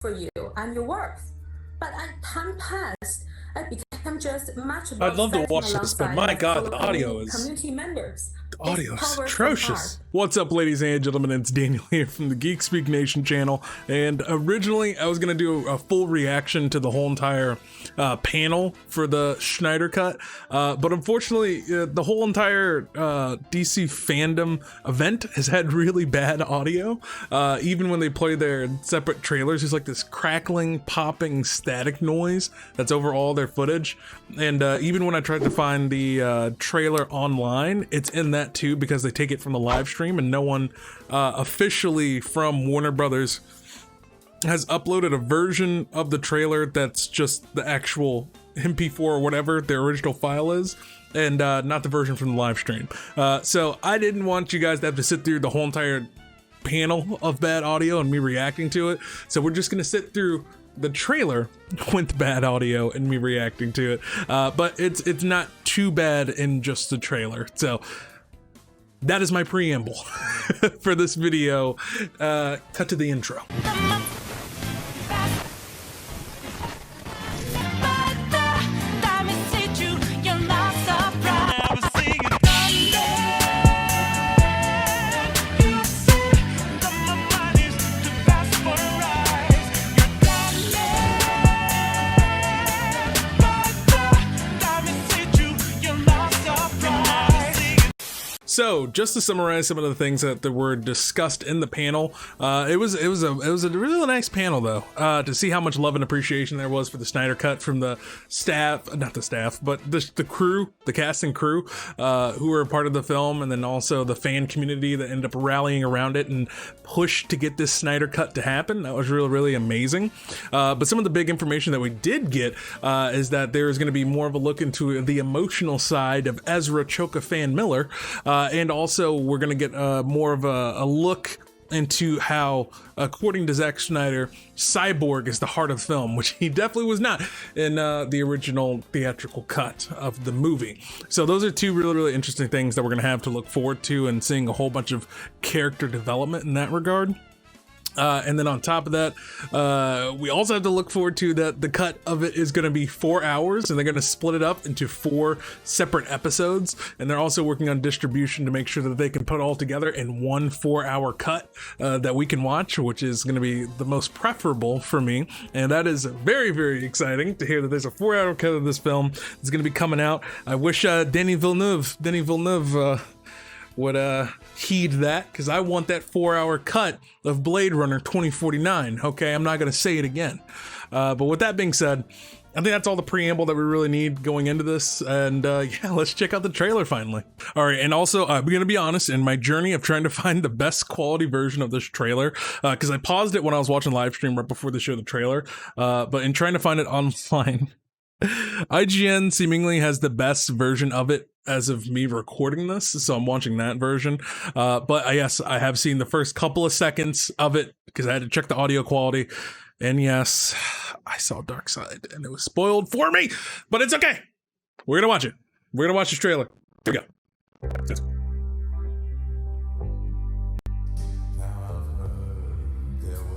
for you and your work. But as time passed, it became just much I'd love to watch this, but my God, the audio is... community members. The audio is atrocious. What's up, ladies and gentlemen? It's Daniel here from the GeekSpeakNation channel, and originally I was going to do a full reaction to the whole entire panel for the Snyder Cut, but unfortunately the whole entire DC Fandome event has had really bad audio. Even when they play their separate trailers, there's like this crackling, popping, static noise that's over all their footage, and even when I tried to find the trailer online, it's in that too, because they take it from the live stream, and no one officially from Warner Brothers has uploaded a version of the trailer that's just the actual MP4 or whatever their original file is, and not the version from the live stream. So I didn't want you guys to have to sit through the whole entire panel of bad audio and me reacting to it, so we're just gonna sit through the trailer with bad audio and me reacting to it, but it's not too bad in just the trailer. So that is my preamble for this video. Cut to the intro. So, just to summarize some of the things that were discussed in the panel, it was a really nice panel though. To see how much love and appreciation there was for the Snyder Cut from the staff, not the staff, but the crew, the cast and crew, who were a part of the film, and then also the fan community that ended up rallying around it and pushed to get this Snyder Cut to happen. That was really, really amazing. But some of the big information that we did get is that there is going to be more of a look into the emotional side of Ezra Choka Fan Miller. And also we're going to get more of a look into how, according to Zack Snyder, Cyborg is the heart of the film, which he definitely was not in the original theatrical cut of the movie. So those are two really, really interesting things that we're going to have to look forward to, and seeing a whole bunch of character development in that regard. And then on top of that, we also have to look forward to that the cut of it is going to be 4 hours, and they're going to split it up into 4 separate episodes. And they're also working on distribution to make sure that they can put it all together in one 4-hour cut that we can watch, which is going to be the most preferable for me. And that is very, very exciting to hear that there's a 4-hour cut of this film that's going to be coming out. I wish Denis Villeneuve would heed that, because I want that 4-hour cut of Blade Runner 2049. Okay, I'm not going to say it again. But with that being said, I think that's all the preamble that we really need going into this, and yeah, let's check out the trailer finally. All right, and also I'm gonna be honest, in my journey of trying to find the best quality version of this trailer, because I paused it when I was watching live stream right before they showed the trailer, but in trying to find it online, IGN seemingly has the best version of it as of me recording this, so I'm watching that version. But yes, I have seen the first couple of seconds of it because I had to check the audio quality, and yes, I saw Darkseid and it was spoiled for me, but it's okay. We're gonna watch it. We're gonna watch this trailer. Here we go. Let's go.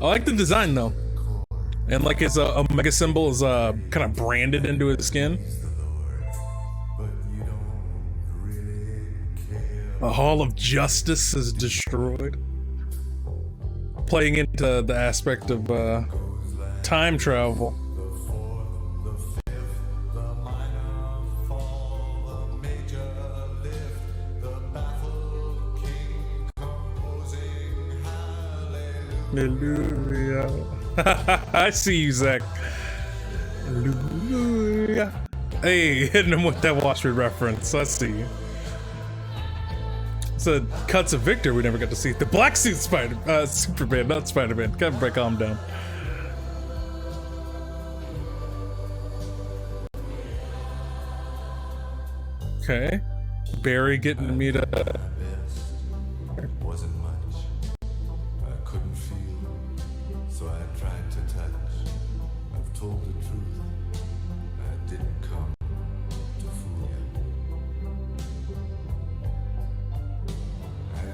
I like the design though. And like his Omega symbol is kind of branded into his skin. The Hall of Justice is destroyed. Playing into the aspect of time travel. Hallelujah. I see you, Zach. Hallelujah. Hey, hitting him with that Watchmen reference. I see you. It's a cuts of Victor we never got to see. The black suit Superman, not Spider-Man. Calm down. Okay. Barry getting to meet a...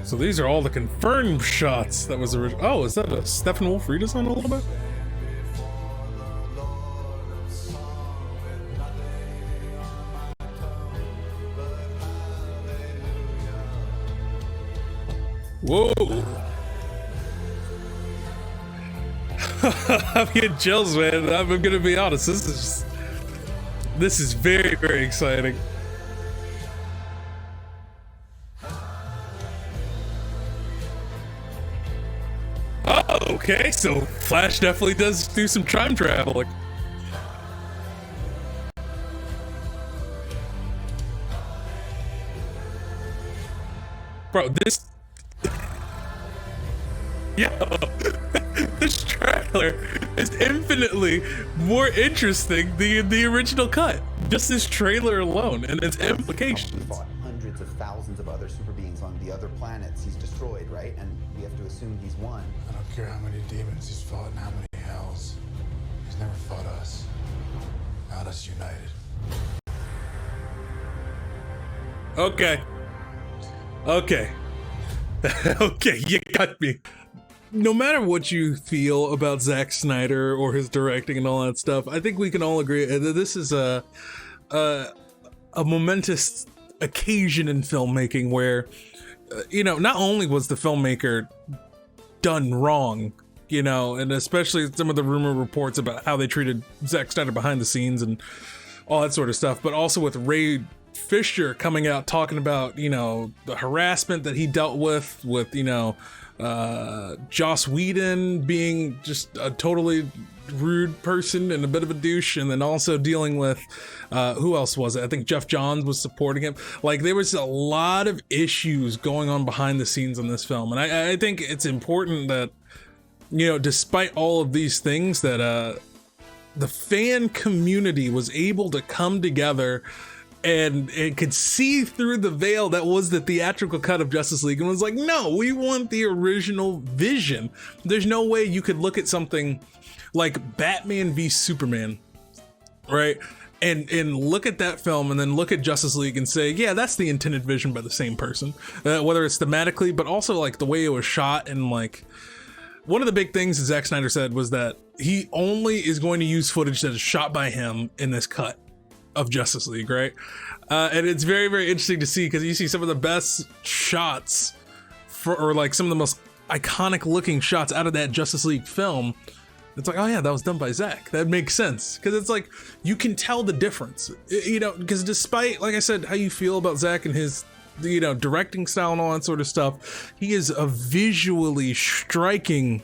So these are all the confirmed shots that was original. Oh, is that a Steppenwolf redesign a little bit? Whoa. I'm getting chills, man. I'm gonna be honest. This is very, very exciting. Oh, okay. So Flash definitely does do some time traveling. Bro, this... Yo, this trailer is infinitely more interesting than the original cut. Just this trailer alone and its implications. Fought hundreds of thousands of other super beings on the other planets he's destroyed, right? And we have to assume he's won. I don't care how many demons he's fought and how many hells. He's never fought us. Not us united. Okay. Okay. Okay, you got me. No matter what you feel about Zack Snyder or his directing and all that stuff, I think we can all agree that this is a momentous occasion in filmmaking where, you know, not only was the filmmaker done wrong, you know, and especially some of the rumor reports about how they treated Zack Snyder behind the scenes and all that sort of stuff, but also with Ray Fisher coming out talking about, you know, the harassment that he dealt with, you know, Joss Whedon being just a totally rude person and a bit of a douche, and then also dealing with who else was it? I think Jeff Johns was supporting him. Like, there was a lot of issues going on behind the scenes in this film, and I think it's important that, you know, despite all of these things, that the fan community was able to come together and it could see through the veil that was the theatrical cut of Justice League and was like, no, we want the original vision. There's no way you could look at something like Batman v Superman, right? And look at that film and then look at Justice League and say, yeah, that's the intended vision by the same person, whether it's thematically, but also like the way it was shot. And like, one of the big things that Zack Snyder said was that he only is going to use footage that is shot by him in this cut of Justice League, right? And it's very, very interesting to see, because you see some of the best shots or like some of the most iconic looking shots out of that Justice League film. It's like, oh yeah, that was done by Zack. That makes sense, because it's like you can tell the difference, you know, because despite, like I said, how you feel about Zack and his, you know, directing style and all that sort of stuff, he is a visually striking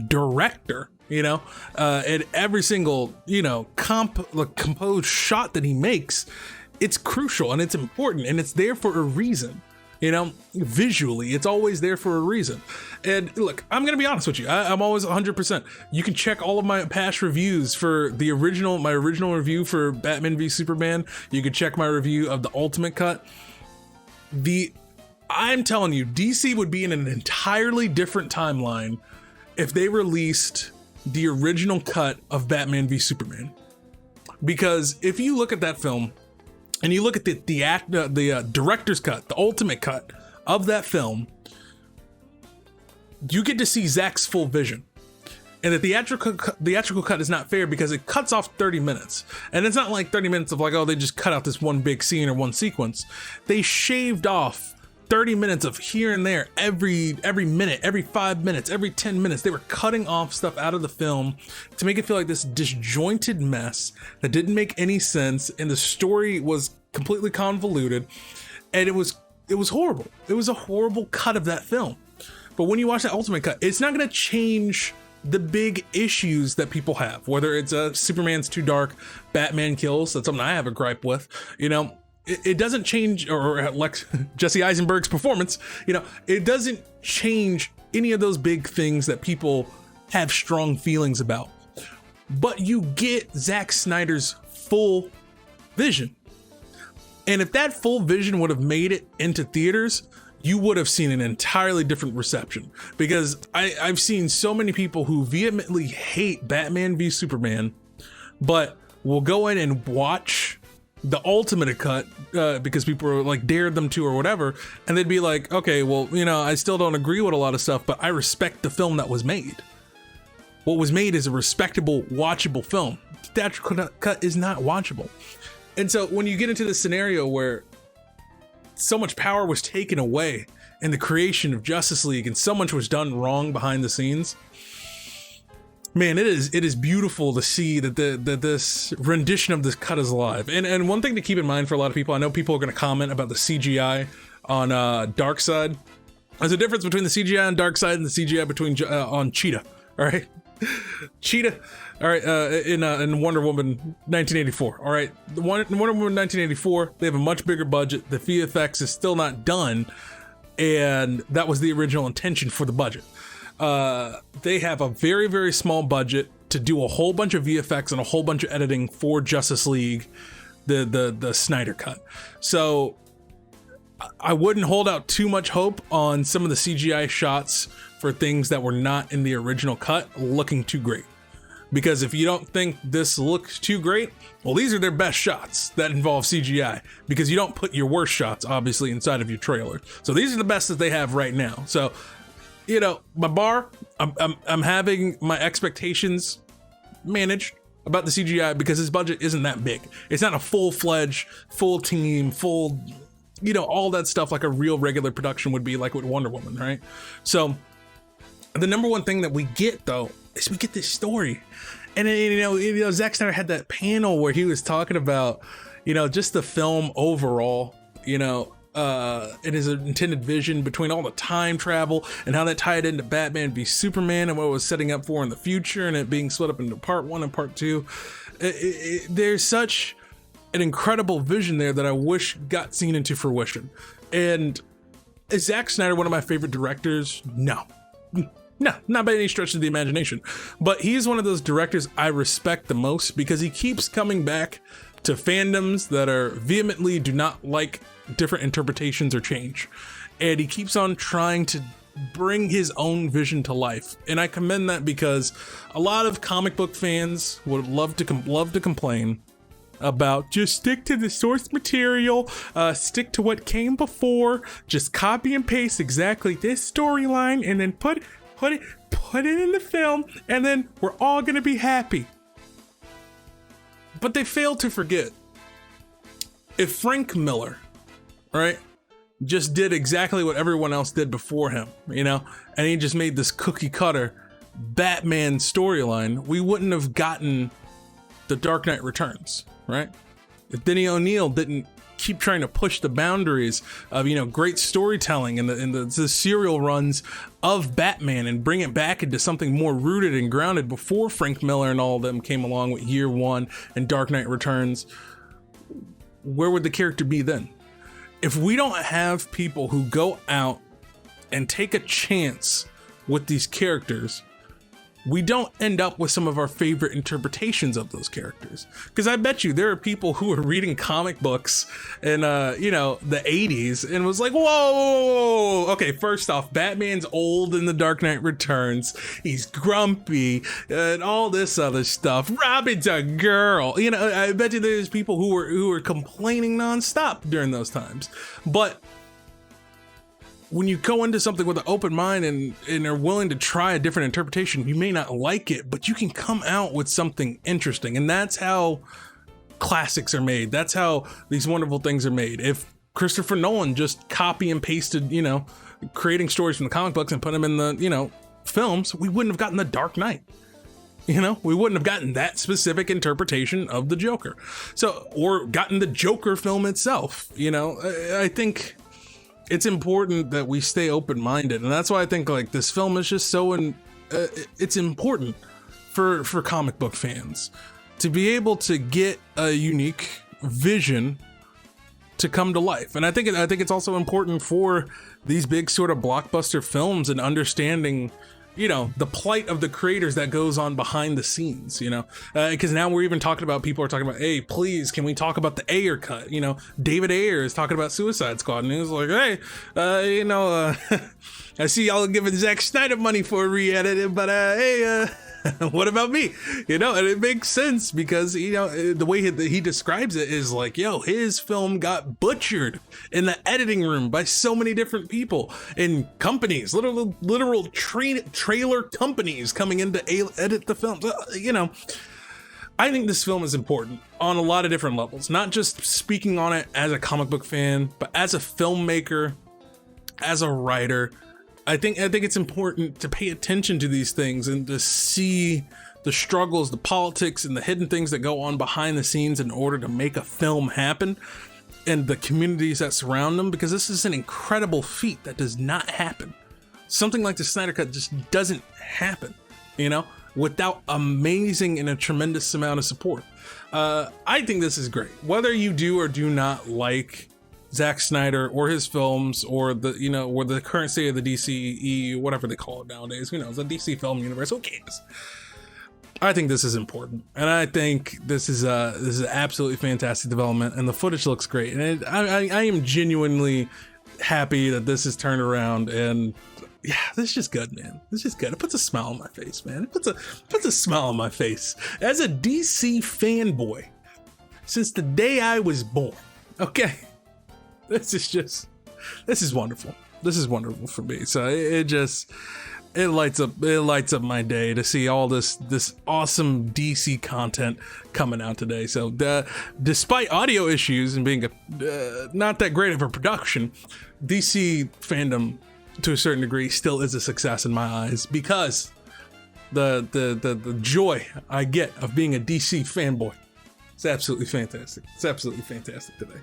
director. You know, and every single, you know, composed shot that he makes, it's crucial and it's important and it's there for a reason. You know, visually, it's always there for a reason. And look, I'm gonna be honest with you. I'm always 100%. You can check all of my past reviews for my original review for Batman v Superman. You can check my review of the Ultimate Cut. I'm telling you, DC would be in an entirely different timeline if they released the original cut of Batman v Superman. Because if you look at that film and you look at the director's cut, the ultimate cut of that film, you get to see Zack's full vision. And the theatrical cut is not fair because it cuts off 30 minutes. And it's not like 30 minutes of like, oh, they just cut out this one big scene or one sequence. They shaved off 30 minutes of here and there, every minute, every 5 minutes, every 10 minutes. They were cutting off stuff out of the film to make it feel like this disjointed mess that didn't make any sense, and the story was completely convoluted, and it was horrible. It was a horrible cut of that film. But when you watch that ultimate cut, it's not going to change the big issues that people have, whether it's Superman's too dark, Batman kills. That's something I have a gripe with, you know. It doesn't change, or like Jesse Eisenberg's performance, you know, it doesn't change any of those big things that people have strong feelings about. But you get Zack Snyder's full vision. And if that full vision would have made it into theaters, you would have seen an entirely different reception. Because I've seen so many people who vehemently hate Batman v Superman, but will go in and watch the ultimate cut because people are like dared them to or whatever, and they'd be like, okay, well, you know, I still don't agree with a lot of stuff, but I respect the film that was made. What was made is a respectable, watchable film. The theatrical cut is not watchable. And so when you get into this scenario where so much power was taken away and the creation of Justice League, and so much was done wrong behind the scenes. Man, it is beautiful to see that this rendition of this cut is alive. And one thing to keep in mind for a lot of people, I know people are going to comment about the CGI on Darkseid. There's a difference between the CGI on Darkseid and the CGI between on Cheetah. All right, Cheetah. All right, in Wonder Woman 1984. All right, the Wonder Woman 1984. They have a much bigger budget. The VFX is still not done, and that was the original intention for the budget. They have a very, very small budget to do a whole bunch of VFX and a whole bunch of editing for Justice League, the Snyder Cut. So I wouldn't hold out too much hope on some of the CGI shots for things that were not in the original cut looking too great. Because if you don't think this looks too great, well, these are their best shots that involve CGI, because you don't put your worst shots, obviously, inside of your trailer. So these are the best that they have right now. So, you know, my bar, I'm having my expectations managed about the CGI because his budget isn't that big. It's not a full-fledged, full team, full, you know, all that stuff like a real regular production would be, like with Wonder Woman, right? So the number one thing that we get, though, is we get this story. And you know, Zack Snyder had that panel where he was talking about, you know, just the film overall, you know, and his intended vision between all the time travel and how that tied into Batman v Superman and what it was setting up for in the future, and it being split up into part 1 and part 2. There's such an incredible vision there that I wish got seen into fruition. And is Zack Snyder one of my favorite directors? No, not by any stretch of the imagination, but he's one of those directors I respect the most because he keeps coming back to fandoms that are vehemently do not like different interpretations or change, and he keeps on trying to bring his own vision to life. And I commend that because a lot of comic book fans would love to complain about just stick to the source material, stick to what came before, just copy and paste exactly this storyline and then put it in the film, and then we're all gonna be happy. But they fail to forget, if Frank Miller, right, just did exactly what everyone else did before him, you know, and he just made this cookie cutter Batman storyline, we wouldn't have gotten the Dark Knight Returns, right? If Denny O'Neil didn't keep trying to push the boundaries of, you know, great storytelling and the serial runs of Batman and bring it back into something more rooted and grounded before Frank Miller and all of them came along with Year One and Dark Knight Returns, where would the character be then? If we don't have people who go out and take a chance with these characters, we don't end up with some of our favorite interpretations of those characters. Because I bet you there are people who are reading comic books in, you know, the 80s and was like, whoa, okay, first off, Batman's old in The Dark Knight Returns. He's grumpy and all this other stuff. Robin's a girl. You know, I bet you there's people who were complaining nonstop during those times. But when you go into something with an open mind and are willing to try a different interpretation, you may not like it, but you can come out with something interesting. And that's how classics are made. That's how these wonderful things are made. If Christopher Nolan just copy and pasted, you know, creating stories from the comic books and put them in the, you know, films, we wouldn't have gotten The Dark Knight. You know, we wouldn't have gotten that specific interpretation of the Joker. So, or gotten the Joker film itself. You know, I think it's important that we stay open-minded, and that's why I think like this film is just so it's important for comic book fans to be able to get a unique vision to come to life. And I think it's also important for these big sort of blockbuster films and understanding, you know, the plight of the creators that goes on behind the scenes, you know, because now we're even talking about, people are talking about, hey, please, can we talk about the Ayer cut? You know, David Ayer is talking about Suicide Squad, and he was like, hey, you know, I see y'all giving Zack Snyder money for a re-edit, but hey, what about me? You know, and it makes sense because, you know, the way he describes it is like, yo, his film got butchered in the editing room by so many different people and companies, literal trailer companies coming in to edit the film. You know, I think this film is important on a lot of different levels, not just speaking on it as a comic book fan, but as a filmmaker, as a writer, I think it's important to pay attention to these things and to see the struggles, the politics, and the hidden things that go on behind the scenes in order to make a film happen, and the communities that surround them, because this is an incredible feat that does not happen. Something like the Snyder Cut just doesn't happen, you know, without amazing and a tremendous amount of support. I think this is great. Whether you do or do not like Zack Snyder or his films, or the, you know, or the current state of the DCE, whatever they call it nowadays, you know, the DC film universe, who cares? I think this is important, and I think this is absolutely fantastic development, and the footage looks great, and I am genuinely happy that this is turned around, and yeah, this is just good, man. This is just good. It puts a smile on my face, man. It puts a smile on my face as a DC fanboy since the day I was born. Okay, this is wonderful. This is wonderful for me. So it lights up my day to see all this awesome DC content coming out today. So despite audio issues and being not that great of a production, DC Fandome to a certain degree still is a success in my eyes, because the joy I get of being a DC fanboy, it's absolutely fantastic. It's absolutely fantastic today.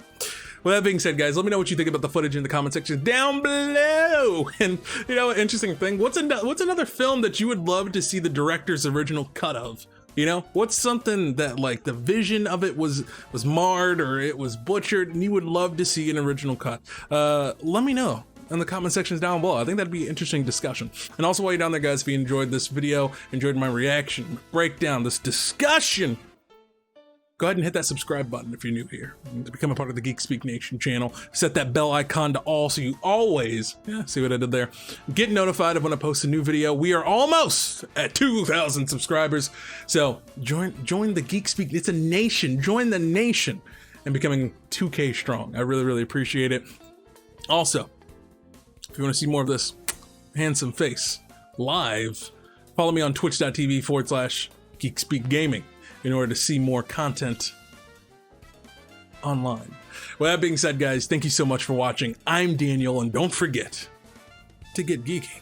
With that being said, guys, let me know what you think about the footage in the comment section down below. And, you know, interesting thing, what's another film that you would love to see the director's original cut of? You know, what's something that, like, the vision of it was marred, or it was butchered, and you would love to see an original cut? Let me know in the comment sections down below. I think that'd be an interesting discussion. And also, while you're down there, guys, if you enjoyed this video, enjoyed my reaction, my breakdown, this discussion, go ahead and hit that subscribe button if you're new here, and to become a part of the GeekSpeakNation channel. Set that bell icon to all so you always, see what I did there, get notified of when I post a new video. We are almost at 2,000 subscribers, so join the GeekSpeak. It's a nation. Join the nation and becoming 2K strong. I really, really appreciate it. Also, if you want to see more of this handsome face live, follow me on twitch.tv/GeekSpeakGaming. in order to see more content online. With that being said, guys, thank you so much for watching. I'm Daniel, and don't forget to get geeking.